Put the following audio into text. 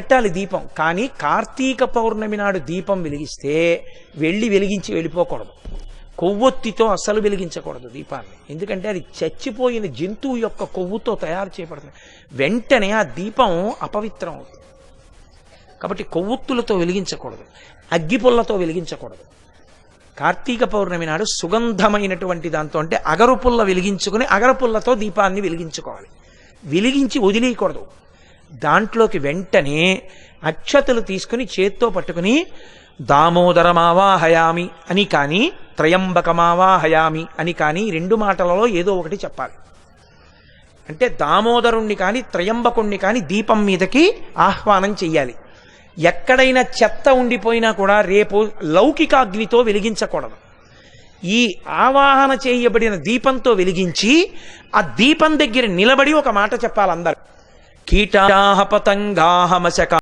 పెట్టాలి దీపం. కానీ కార్తీక పౌర్ణమి నాడు దీపం వెలిగిస్తే వెలిగించి వెళ్ళిపోకూడదు. కొవ్వొత్తితో అస్సలు వెలిగించకూడదు దీపాన్ని. ఎందుకంటే అది చచ్చిపోయిన జంతువు యొక్క కొవ్వుతో తయారు చేయబడుతుంది. వెంటనే ఆ దీపం అపవిత్రం అవుతుంది. కాబట్టి కొవ్వొత్తులతో వెలిగించకూడదు, అగ్గిపుల్లతో వెలిగించకూడదు. కార్తీక పౌర్ణమి నాడు సుగంధమైనటువంటి దాంతో, అంటే అగరుపుల్ల వెలిగించుకుని అగరపుల్లతో దీపాన్ని వెలిగించుకోవాలి. వెలిగించి వదిలేయకూడదు. దాంట్లోకి వెంటనే అక్షతలు తీసుకుని చేత్తో పట్టుకుని దామోదరమావాహయామి అని కానీ త్రయంబకమావాహయామి అని కానీ 2 మాటలలో ఏదో ఒకటి చెప్పాలి. అంటే దామోదరుణ్ణి కానీ త్రయంబకుణ్ణి కానీ దీపం మీదకి ఆహ్వానం చెయ్యాలి. ఎక్కడైనా చెత్త ఉండిపోయినా కూడా రేపు లౌకికాగ్నితో వెలిగించకూడదు. ఈ ఆవాహన చేయబడిన దీపంతో వెలిగించి ఆ దీపం దగ్గర నిలబడి ఒక మాట చెప్పాలి అందరు. కీటాహ పతంగాహ మశక